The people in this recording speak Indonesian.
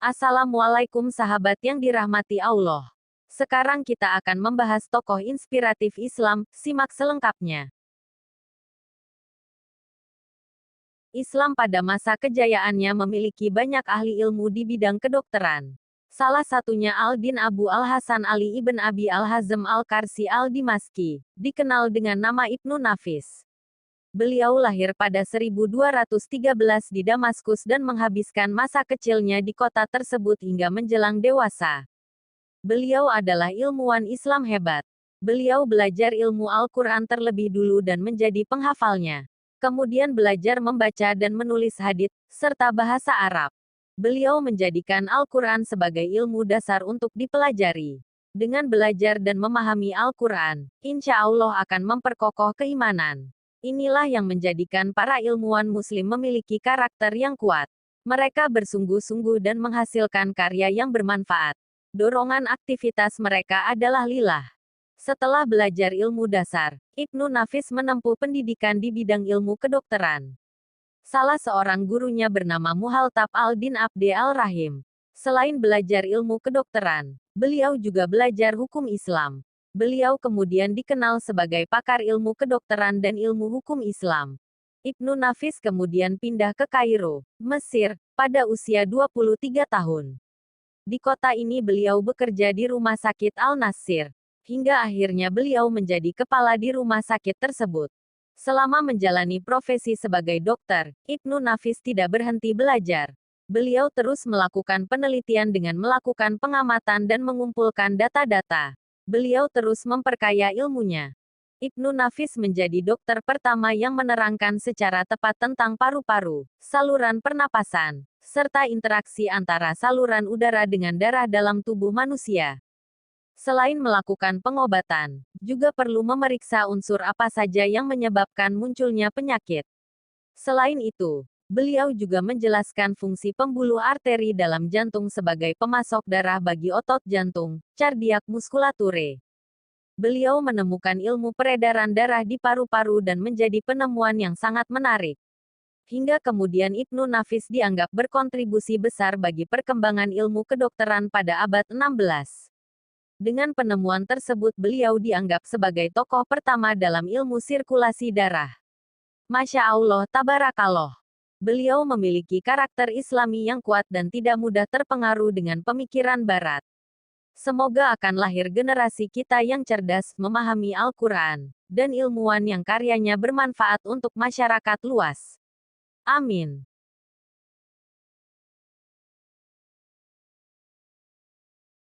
Assalamualaikum sahabat yang dirahmati Allah. Sekarang kita akan membahas tokoh inspiratif Islam, simak selengkapnya. Islam pada masa kejayaannya memiliki banyak ahli ilmu di bidang kedokteran. Salah satunya Al-Din Abu Al-Hasan Ali ibn Abi Al-Hazm Al-Karsi Al-Dimaski, dikenal dengan nama Ibnu Nafis. Beliau lahir pada 1213 di Damaskus dan menghabiskan masa kecilnya di kota tersebut hingga menjelang dewasa. Beliau adalah ilmuwan Islam hebat. Beliau belajar ilmu Al-Quran terlebih dulu dan menjadi penghafalnya. Kemudian belajar membaca dan menulis hadits, serta bahasa Arab. Beliau menjadikan Al-Quran sebagai ilmu dasar untuk dipelajari. Dengan belajar dan memahami Al-Quran, insya Allah akan memperkokoh keimanan. Inilah yang menjadikan para ilmuwan muslim memiliki karakter yang kuat. Mereka bersungguh-sungguh dan menghasilkan karya yang bermanfaat. Dorongan aktivitas mereka adalah lillah. Setelah belajar ilmu dasar, Ibnu Nafis menempuh pendidikan di bidang ilmu kedokteran. Salah seorang gurunya bernama Muhaltab al-Din Abde al-Rahim. Selain belajar ilmu kedokteran, beliau juga belajar hukum Islam. Beliau kemudian dikenal sebagai pakar ilmu kedokteran dan ilmu hukum Islam. Ibnu Nafis kemudian pindah ke Kairo, Mesir, pada usia 23 tahun. Di kota ini beliau bekerja di Rumah Sakit Al-Nasir, hingga akhirnya beliau menjadi kepala di rumah sakit tersebut. Selama menjalani profesi sebagai dokter, Ibnu Nafis tidak berhenti belajar. Beliau terus melakukan penelitian dengan melakukan pengamatan dan mengumpulkan data-data. Beliau terus memperkaya ilmunya. Ibnu Nafis menjadi dokter pertama yang menerangkan secara tepat tentang paru-paru, saluran pernapasan, serta interaksi antara saluran udara dengan darah dalam tubuh manusia. Selain melakukan pengobatan, juga perlu memeriksa unsur apa saja yang menyebabkan munculnya penyakit. Selain itu, beliau juga menjelaskan fungsi pembuluh arteri dalam jantung sebagai pemasok darah bagi otot jantung, kardiak muskulature. Beliau menemukan ilmu peredaran darah di paru-paru dan menjadi penemuan yang sangat menarik. Hingga kemudian Ibnu Nafis dianggap berkontribusi besar bagi perkembangan ilmu kedokteran pada abad 16. Dengan penemuan tersebut beliau dianggap sebagai tokoh pertama dalam ilmu sirkulasi darah. Masya Allah tabarakallah. Beliau memiliki karakter Islami yang kuat dan tidak mudah terpengaruh dengan pemikiran Barat. Semoga akan lahir generasi kita yang cerdas, memahami Al-Quran, dan ilmuwan yang karyanya bermanfaat untuk masyarakat luas. Amin.